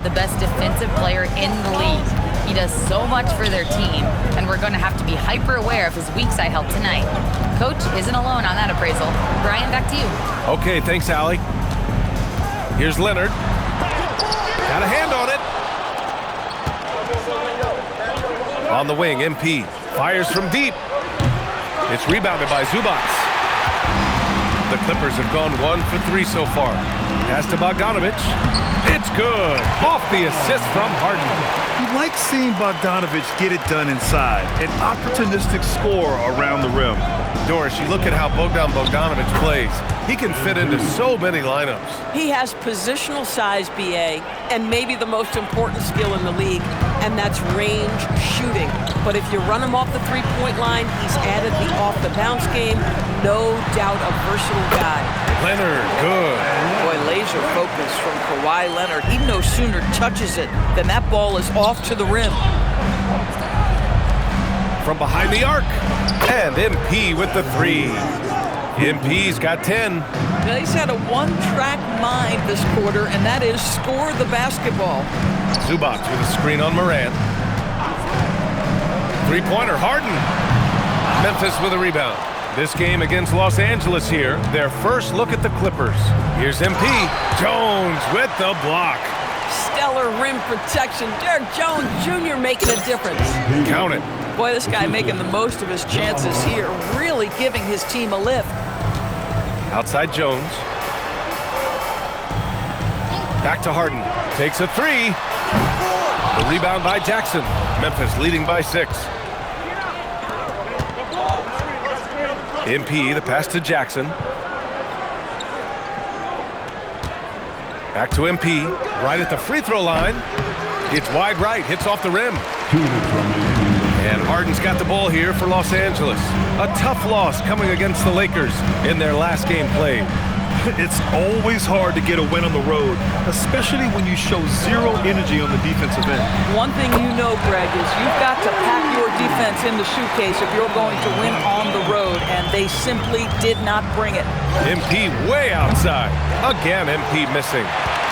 the best defensive player in the league. He does so much for their team, and we're going to have to be hyper aware of his weak side help tonight. Coach isn't alone on that appraisal. Brian, back to you. Okay, thanks, Allie. Here's Leonard. Got a hand on it. On the wing, MP fires from deep. It's rebounded by Zubac. The Clippers have gone 1 for 3 so far. Pass to Bogdanovic. It's good. Off the assist from Harden. You like seeing Bogdanovic get it done inside. An opportunistic score around the rim. Doris, you look at how Bogdanovic plays. He can fit into so many lineups. He has positional size, BA, and maybe the most important skill in the league, and that's range shooting. But if you run him off the three-point line, he's added the off-the-bounce game. No doubt a versatile guy. Leonard, good. Boy, laser focus from Kawhi Leonard. He no sooner touches it than that ball is off to the rim. From behind the arc. And MP with the 3. MP's got 10. Now, he's had a one-track mind this quarter, and that is score the basketball. Zubac with a screen on Morant. Three-pointer, Harden. Memphis with a rebound. This game against Los Angeles here, their first look at the Clippers. Here's MP. Jones with the block. Stellar rim protection. Derrick Jones Jr. making a difference. Count it. Boy, this guy making the most of his chances here, really giving his team a lift. Outside Jones. Back to Harden. Takes a 3. The rebound by Jackson. Memphis leading by 6. MP, the pass to Jackson. Back to MP. Right at the free throw line. It's wide right. Hits off the rim. And Harden's got the ball here for Los Angeles. A tough loss coming against the Lakers in their last game played. It's always hard to get a win on the road, especially when you show zero energy on the defensive end. One thing you know, Greg, is you've got to pack your defense in the suitcase if you're going to win on the road, and they simply did not bring it. MP way outside. Again, MP missing.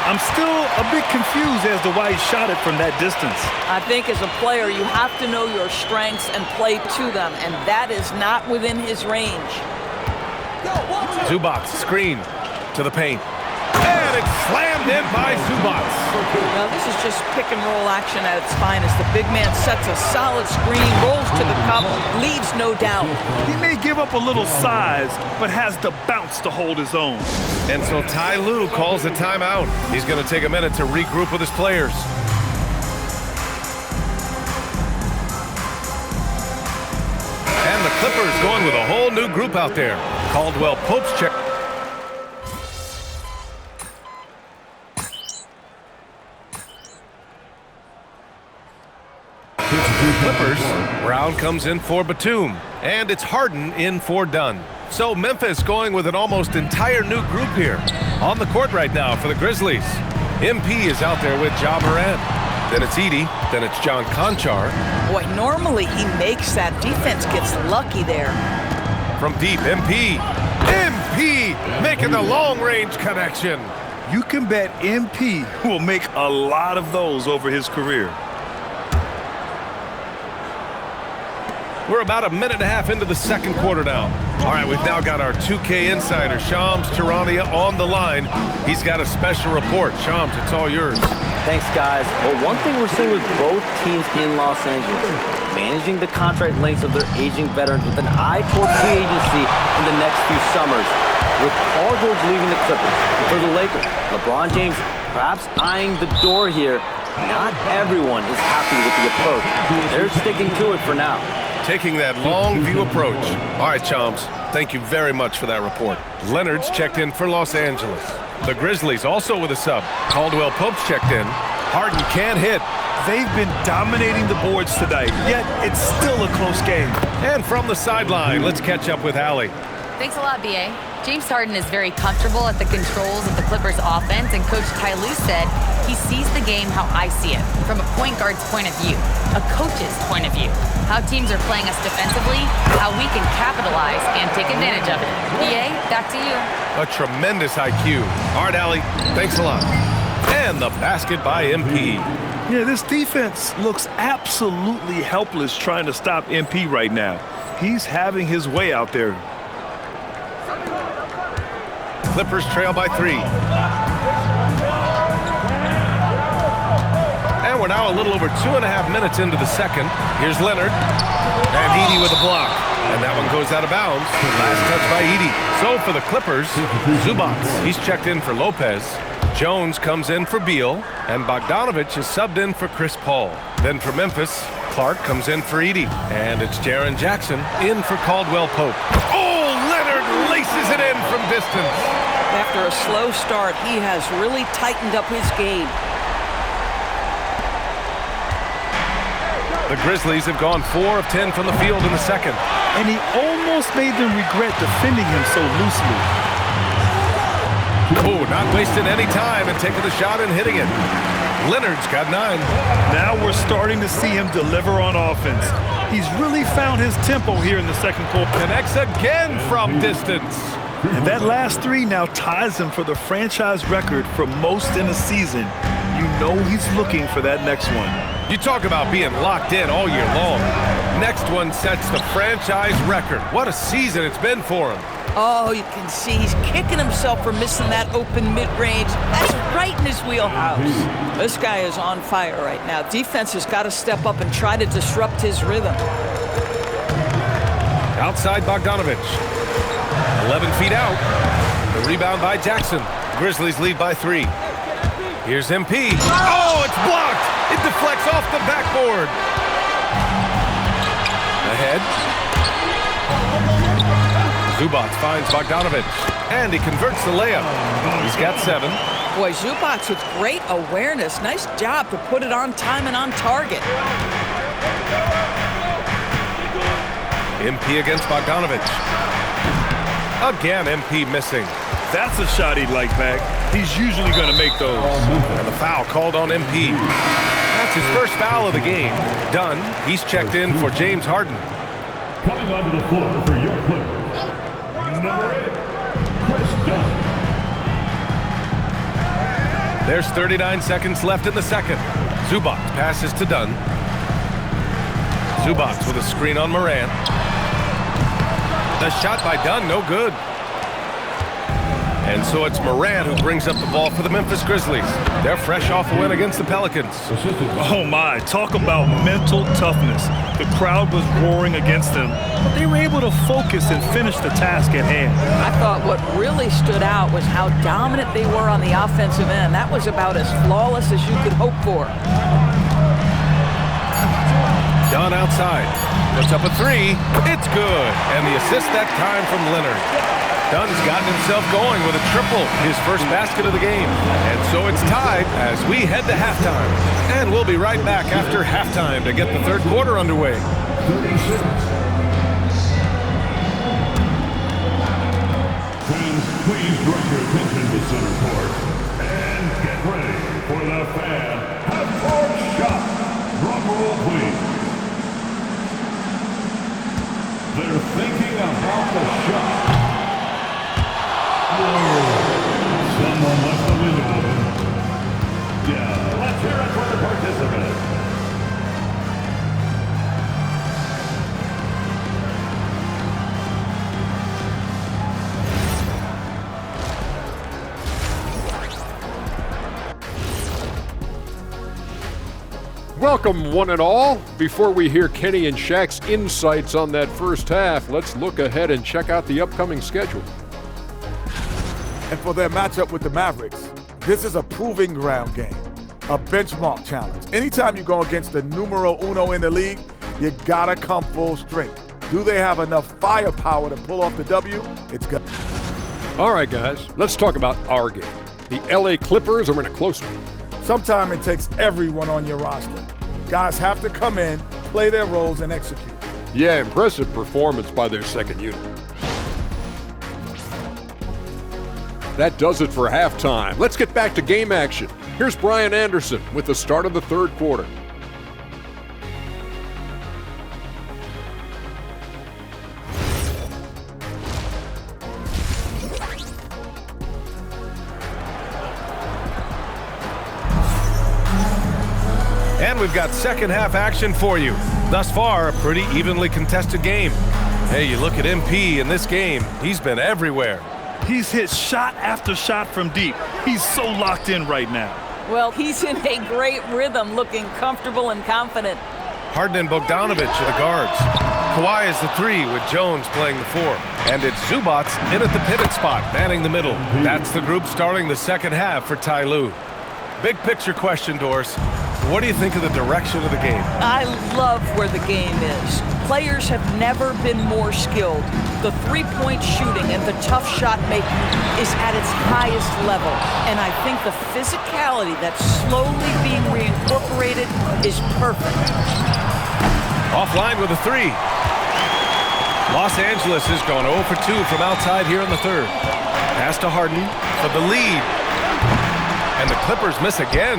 I'm still a bit confused as to why he shot it from that distance. I think as a player, you have to know your strengths and play to them, and that is not within his range. Zubac, screen to the paint. And it's slammed in by Zubac. Now, this is just pick and roll action at its finest. The big man sets a solid screen, rolls to the cup, leaves no doubt. He may give up a little size, but has the bounce to hold his own. And so Ty Lue calls a timeout. He's going to take a minute to regroup with his players. And the Clippers going with a whole new group out there. Caldwell Pope's check. Clippers. Brown comes in for Batum. And it's Harden in for Dunn. So Memphis going with an almost entire new group here. On the court right now for the Grizzlies. MP is out there with Ja Morant. Then it's Edey. Then it's John Conchar. Boy, normally he makes that. Defense gets lucky there. From deep, MP. MP making the long-range connection. You can bet MP will make a lot of those over his career. We're about a minute and a half into the second quarter now. All right, we've now got our 2K insider, Shams Charania, on the line. He's got a special report. Shams, it's all yours. Thanks, guys. Well, one thing we're seeing with both teams in Los Angeles, managing the contract lengths of their aging veterans with an eye toward free agency in the next few summers. With Paul George leaving the Clippers, and for the Lakers, LeBron James perhaps eyeing the door here. Not everyone is happy with the approach. They're sticking to it for now. Taking that long view approach. All right, Chomps, thank you very much for that report. Leonard's checked in for Los Angeles. The Grizzlies also with a sub. Caldwell Pope's checked in. Harden can't hit. They've been dominating the boards tonight, yet it's still a close game. And from the sideline, let's catch up with Allie. Thanks a lot, B.A. James Harden is very comfortable at the controls of the Clippers offense, and Coach Ty Lue said he sees the game how I see it, from a point guard's point of view, a coach's point of view, how teams are playing us defensively, how we can capitalize and take advantage of it. B.A., back to you. A tremendous IQ. All right, Allie, thanks a lot. And And the basket by MP. Yeah, this defense looks absolutely helpless trying to stop MP right now. He's having his way out there. Clippers trail by 3. And we're now a little over 2.5 minutes into the second. Here's Leonard. And Edey with a block. And that one goes out of bounds. Last touch by Edey. So for the Clippers, Zubac. He's checked in for Lopez. Jones comes in for Beal. And Bogdanovich is subbed in for Chris Paul. Then for Memphis, Clark comes in for Edey. And it's Jaren Jackson in for Caldwell Pope. Oh, Leonard laces it in from distance. After a slow start, he has really tightened up his game. The Grizzlies have gone 4 of 10 from the field in the second. And he almost made them regret defending him so loosely. Oh, not wasting any time and taking the shot and hitting it. Leonard's got 9. Now we're starting to see him deliver on offense. He's really found his tempo here in the second quarter. Connects again from distance. And that last 3 now ties him for the franchise record for most in a season. You know he's looking for that next one. You talk about being locked in all year long. Next one sets the franchise record. What a season it's been for him. Oh, you can see he's kicking himself for missing that open mid-range. That's right in his wheelhouse. This guy is on fire right now. Defense has got to step up and try to disrupt his rhythm. Outside Bogdanovich. 11 feet out. The rebound by Jackson. Grizzlies lead by 3. Here's MP. Oh, it's blocked. It deflects off the backboard. Ahead. Zubac finds Bogdanovich. And he converts the layup. He's got 7. Boy, Zubac with great awareness. Nice job to put it on time and on target. MP against Bogdanovich. Again, MP missing. That's a shot he'd like back. He's usually going to make those. And the foul called on MP. That's his first foul of the game. Dunn, he's checked in for James Harden. Coming onto the floor for your Clippers, number 8, Chris Dunn. There's 39 seconds left in the second. Zubac passes to Dunn. Zubac with a screen on Morant. The shot by Dunn, no good. And so it's Morant who brings up the ball for the Memphis Grizzlies. They're fresh off a win against the Pelicans. Oh my, talk about mental toughness. The crowd was roaring against them, but they were able to focus and finish the task at hand. I thought what really stood out was how dominant they were on the offensive end. That was about as flawless as you could hope for. Dunn outside. Puts up a 3. It's good. And the assist that time from Leonard. Dunn's gotten himself going with a triple, his first basket of the game. And so it's tied as we head to halftime. And we'll be right back after halftime to get the third quarter underway. 36. Fans, please direct your attention to center court. And get ready for the fan half-court shot. Drum roll, please. They're thinking about the shot. Someone left the window open. Yeah, let's hear it for the participants. Welcome, one and all. Before we hear Kenny and Shaq's insights on that first half, let's look ahead and check out the upcoming schedule. And for their matchup with the Mavericks, this is a proving ground game, a benchmark challenge. Anytime you go against the numero uno in the league, you gotta come full strength. Do they have enough firepower to pull off the W? It's good. All right, guys, let's talk about our game. The LA Clippers are in a close one. Sometimes it takes everyone on your roster. Guys have to come in, play their roles, and execute. Yeah, impressive performance by their second unit. That does it for halftime. Let's get back to game action. Here's Brian Anderson with the start of the third quarter. And we've got second half action for you. Thus far, a pretty evenly contested game. Hey, you look at MP in this game, he's been everywhere. He's hit shot after shot from deep. He's so locked in right now. Well, he's in a great rhythm, looking comfortable and confident. Harden and Bogdanovic are the guards. Kawhi is the 3 with Jones playing the 4. And it's Zubac in at the pivot spot, manning the middle. That's the group starting the second half for Ty Lue. Big picture question, Doris. What do you think of the direction of the game? I love where the game is. Players have never been more skilled. The three-point shooting and the tough shot making is at its highest level. And I think the physicality that's slowly being reincorporated is perfect. Offline with a 3. Los Angeles has gone 0 for 2 from outside here in the third. Pass to Harden for the lead. And the Clippers miss again.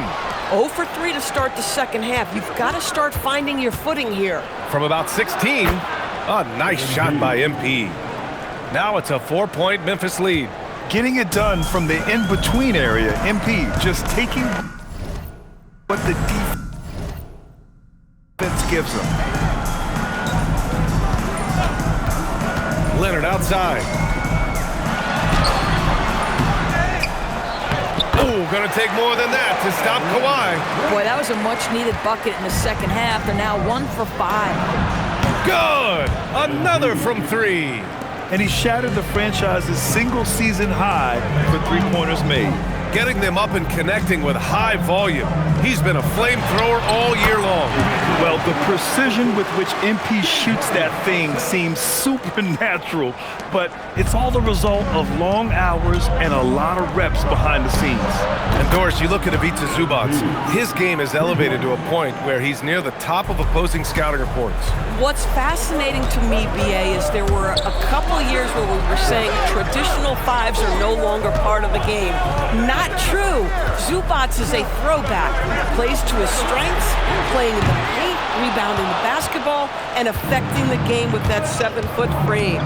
0 for 3 to start the second half. You've got to start finding your footing here. From about 16, a nice shot by MP. Now it's a 4-point Memphis lead. Getting it done from the in-between area. MP just taking what the defense gives him. Leonard outside. Oh, gonna take more than that to stop Kawhi. Boy, that was a much-needed bucket in the second half. They're now 1 for 5. Good! Another from 3. And he shattered the franchise's single-season high for three-pointers made. Getting them up and connecting with high volume. He's been a flamethrower all year long. Well, the precision with which MP shoots that thing seems supernatural, but it's all the result of long hours and a lot of reps behind the scenes. And Doris, you look at Ivica Zubac, his game is elevated to a point where he's near the top of opposing scouting reports. What's fascinating to me, BA, is there were a couple years where we were saying traditional 5s are no longer part of the game. Not true. Zubac is a throwback. Plays to his strengths, playing in the paint, rebounding the basketball, and affecting the game with that 7-foot frame.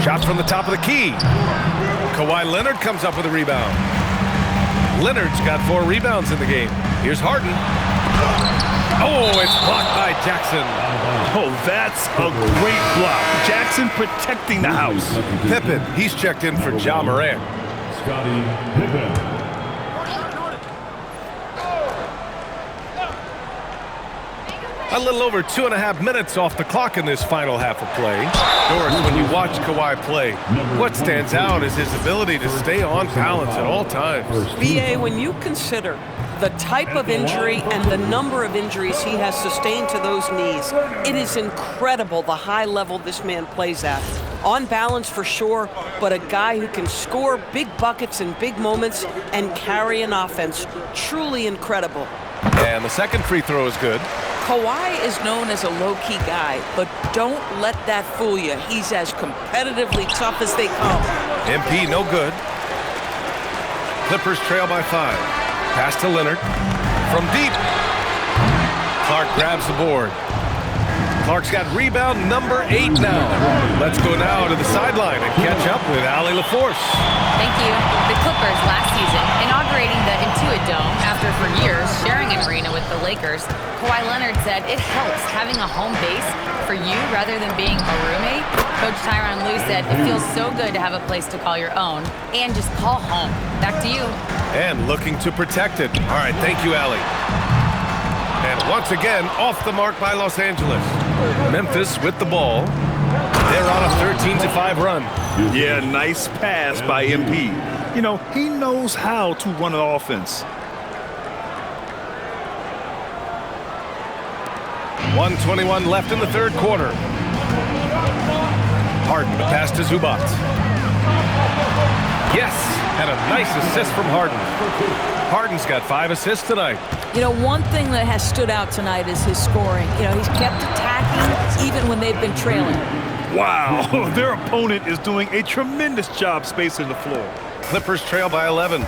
Shot from the top of the key. Kawhi Leonard comes up with a rebound. Leonard's got 4 rebounds in the game. Here's Harden. Oh, it's blocked by Jackson. Oh, that's a great block. Jackson protecting the house. Pippen, he's checked in for Ja Morant. Scottie Pippen. A little over 2.5 minutes off the clock in this final half of play. Doris, when you watch Kawhi play, what stands out is his ability to stay on balance at all times. BA, when you consider the type of injury and the number of injuries he has sustained to those knees, it is incredible the high level this man plays at. On balance for sure, but a guy who can score big buckets in big moments and carry an offense. Truly incredible. And the second free throw is good. Kawhi is known as a low-key guy, but don't let that fool you. He's as competitively tough as they come. MP no good. Clippers trail by 5. Pass to Leonard. From deep. Clark grabs the board. Clark's got rebound number 8 now. Let's go now to the sideline and catch up with Allie LaForce. Thank you. The Clippers last season, inaugurating the Intuit Dome after for years sharing an arena with the Lakers, Kawhi Leonard said it helps having a home base for you rather than being a roommate. Coach Tyronn Lue said it feels so good to have a place to call your own and just call home. Back to you. And looking to protect it. All right, thank you, Allie. And once again, off the mark by Los Angeles. Memphis with the ball. They're on a 13-5 run. Yeah, nice pass by MP. You know, he knows how to run an offense. 1:21 left in the third quarter. Harden to pass to Zubac. Yes, and a nice assist from Harden. Harden's got 5 assists tonight. You know, one thing that has stood out tonight is his scoring. You know, he's kept attacking even when they've been trailing. Wow, their opponent is doing a tremendous job spacing the floor. Clippers trail by 11.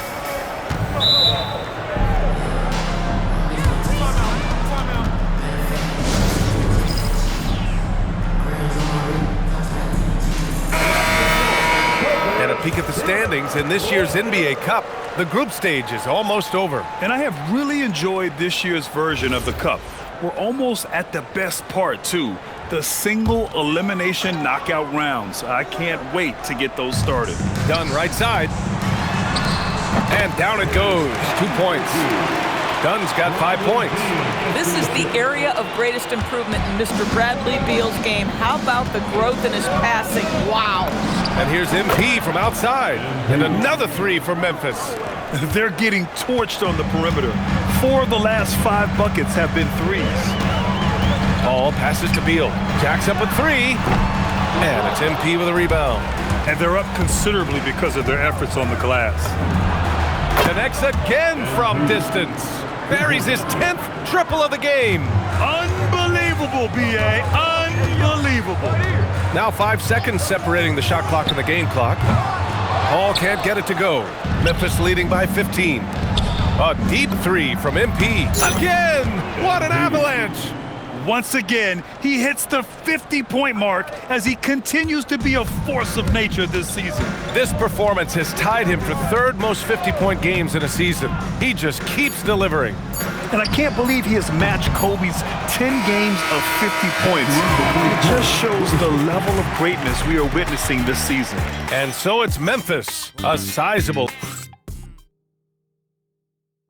And a peek at the standings in this year's NBA Cup. The group stage is almost over. And I have really enjoyed this year's version of the Cup. We're almost at the best part, too. The single elimination knockout rounds. I can't wait to get those started. Dunn right side. And down it goes. 2 points. Dunn's got 5 points. This is the area of greatest improvement in Mr. Bradley Beal's game. How about the growth in his passing? Wow. And here's MP from outside. And another 3 for Memphis. They're getting torched on the perimeter. 4 of the last 5 buckets have been threes. Ball passes to Beal. Jacks up with 3. And it's MP with a rebound. And they're up considerably because of their efforts on the glass. Connects again from distance. Buries his 10th triple of the game. Unbelievable, B.A. Unbelievable. Now 5 seconds separating the shot clock and the game clock. Paul can't get it to go. Memphis leading by 15. A deep 3 from MP. Again! What an avalanche! Once again, he hits the 50-point mark as he continues to be a force of nature this season. This performance has tied him for 3rd most 50-point games in a season. He just keeps delivering. And I can't believe he has matched Kobe's 10 games of 50 points. It just shows the level of greatness we are witnessing this season. And so it's Memphis, a sizable.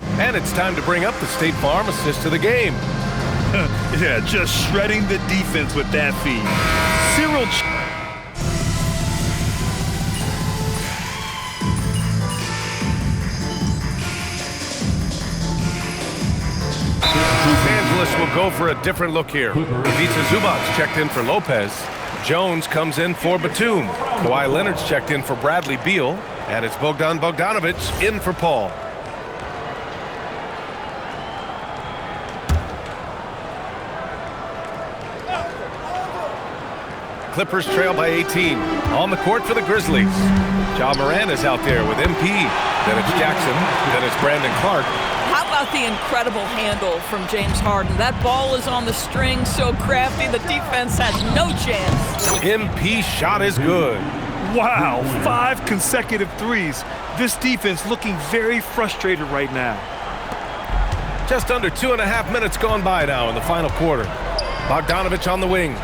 And it's time to bring up the State Farm assist of the game. Yeah, just shredding the defense with that feed. Cyril. Los Angeles will go for a different look here. Ivica Zubac checked in for Lopez. Jones comes in for Batum. Kawhi Leonard's checked in for Bradley Beal. And it's Bogdan Bogdanovic in for Paul. Clippers trail by 18. On the court for the Grizzlies. Ja Morant is out there with MP. Then it's Jackson. Then it's Brandon Clark. How about the incredible handle from James Harden? That ball is on the string, so crafty, the defense has no chance. MP shot is good. Wow, 5 consecutive threes. This defense looking very frustrated right now. Just under 2.5 minutes gone by now in the final quarter. Bogdanovic on the wing.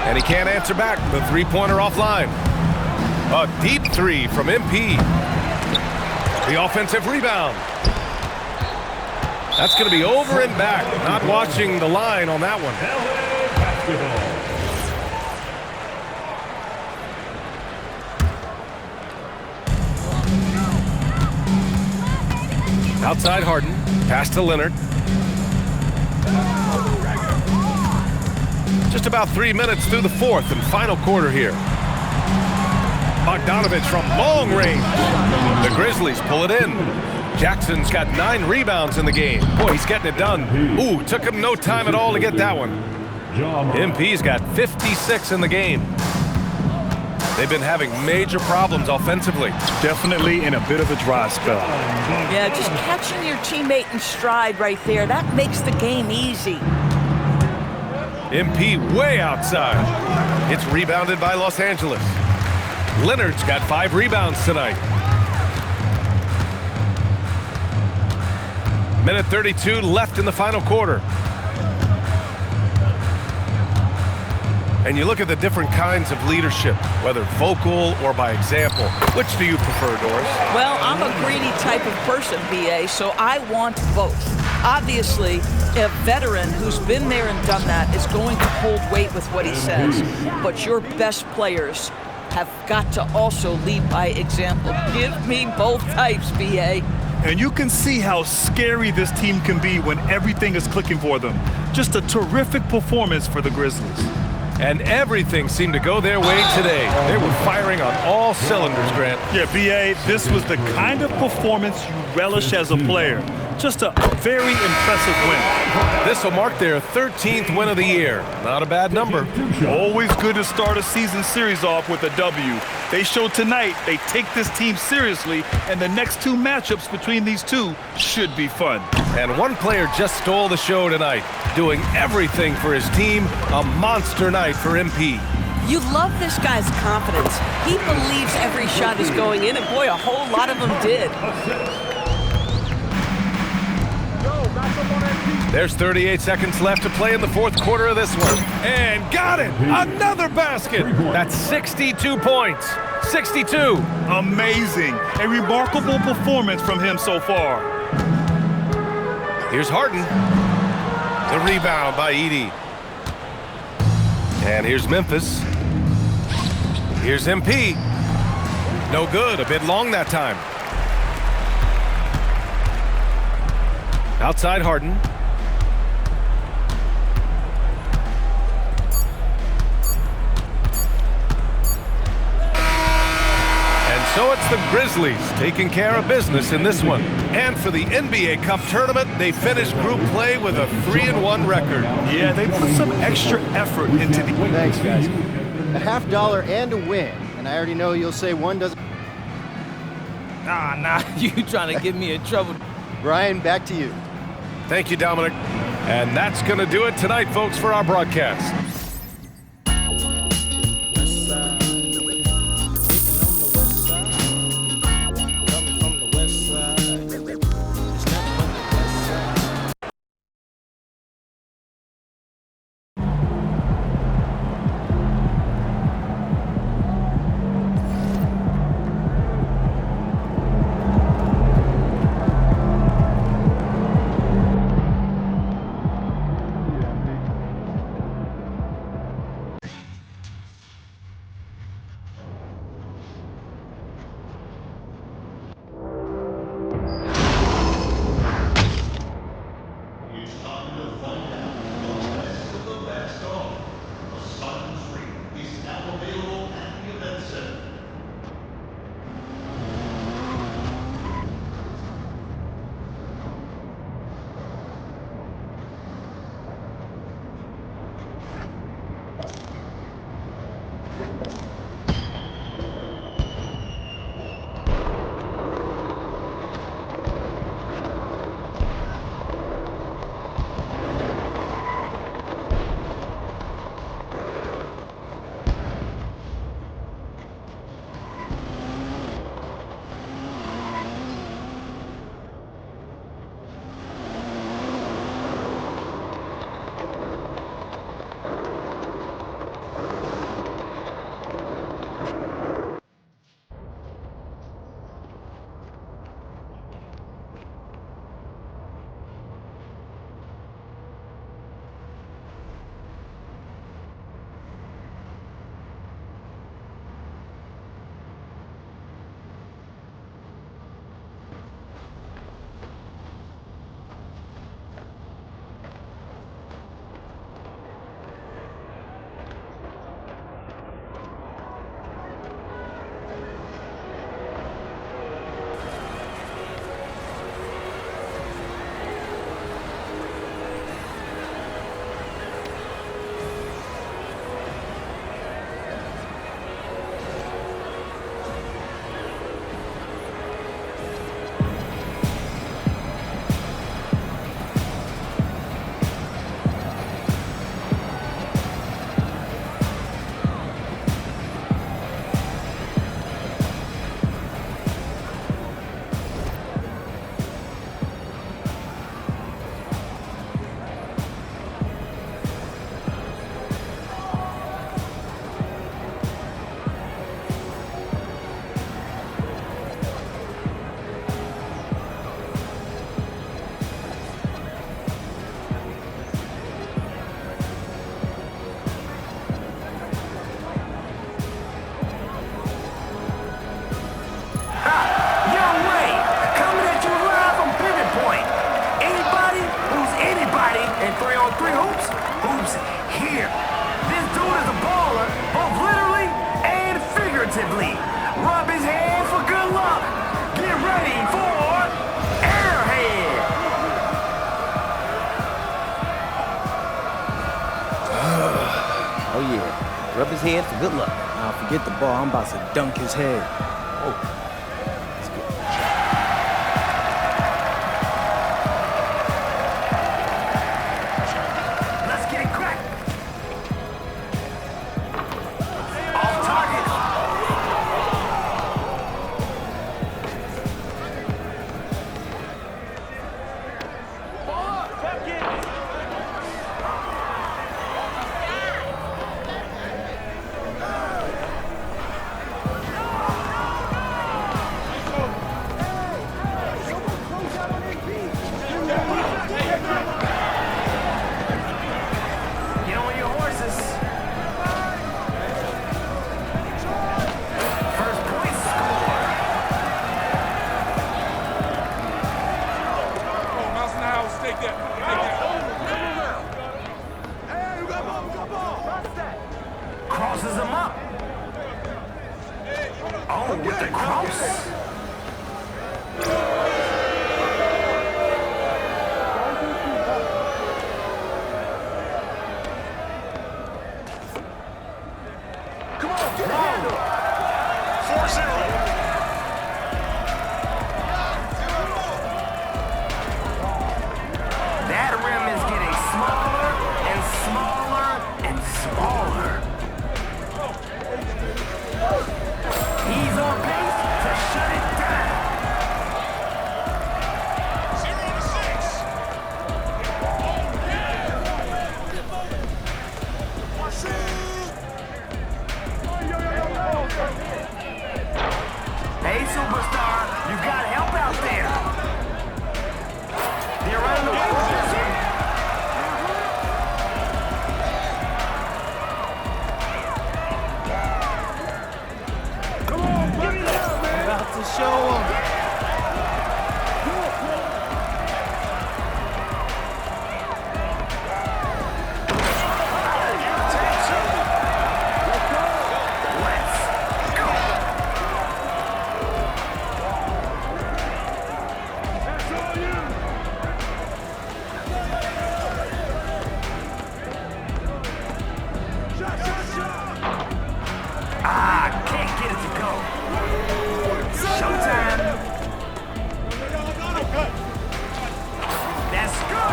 And he can't answer back. The three-pointer offline. A deep 3 from MP. The offensive rebound. That's going to be over and back. Not watching the line on that one. Outside Harden. Pass to Leonard. Just about 3 minutes through the 4th and final quarter here. Bogdanovic from long range. The Grizzlies pull it in. Jackson's got 9 rebounds in the game. Boy, he's getting it done. Ooh, took him no time at all to get that one. MP's got 56 in the game. They've been having major problems offensively. Definitely in a bit of a dry spell. Yeah, just catching your teammate in stride right there, that makes the game easy. MP way outside. It's rebounded by Los Angeles. Leonard's got 5 rebounds tonight. Minute 32 left in the final quarter. And you look at the different kinds of leadership, whether vocal or by example. Which do you prefer, Doris? Well, I'm a greedy type of person, B.A., so I want both. Obviously, a veteran who's been there and done that is going to hold weight with what he says. But your best players have got to also lead by example. Give me both types, B.A. And you can see how scary this team can be when everything is clicking for them. Just a terrific performance for the Grizzlies. And everything seemed to go their way today. They were firing on all cylinders, Grant. Yeah, B.A., this was the kind of performance you relish as a player. Just a very impressive win. This will mark their 13th win of the year. Not a bad number. Always good to start a season series off with a W. They showed tonight they take this team seriously, and the next 2 matchups between these two should be fun. And one player just stole the show tonight, doing everything for his team. A monster night for MP. You love this guy's confidence. He believes every shot is going in, and boy, a whole lot of them did. There's 38 seconds left to play in the fourth quarter of this one. And got it! Another basket! That's 62 points. 62. Amazing. A remarkable performance from him so far. Here's Harden. The rebound by Edey. And here's Memphis. Here's MP. No good. A bit long that time. Outside Harden. So it's the Grizzlies taking care of business in this one. And for the NBA Cup tournament, they finished group play with a 3-1 record. Yeah, they put some extra effort into the... Thanks, guys. A $50 and a win. And I already know you'll say one doesn't... Nah, you trying to get me in trouble. Brian, back to you. Thank you, Dominic. And that's going to do it tonight, folks, for our broadcast. Rub his head for good luck. Now forget the ball. I'm about to dunk his head. Oh. That's good. Let's get it cracked. Crosses him up. Oh, with the cross. Come on, get a handle. 4-0. That rim is getting smaller and smaller and smaller. He's on pace to shut it down. 0-6. Hey, superstar, you got help out there. They're running away with this here. Come on, give it up, man. About to show them. Can't get it to go. Showtime. That's good.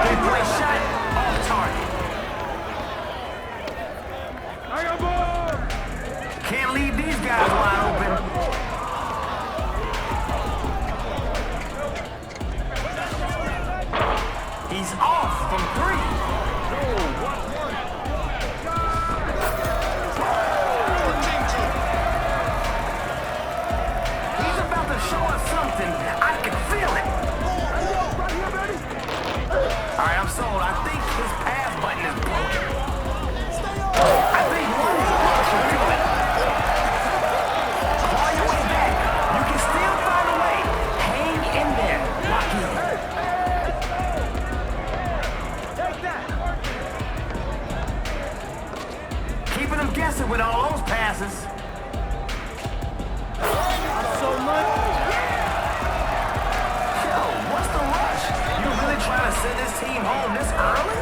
Three-point shot off target. Can't leave these guys wide open. He's off from 3. He's about to show us something. I can feel it. All right, I'm sold. I think his pass button is broken. I think one is partial to it. Claw your way back. You can still find a way. Hang in there. Lock in. Keeping them guessing with all those passes. So much. Yo, what's the rush? You really trying to send this team home this early?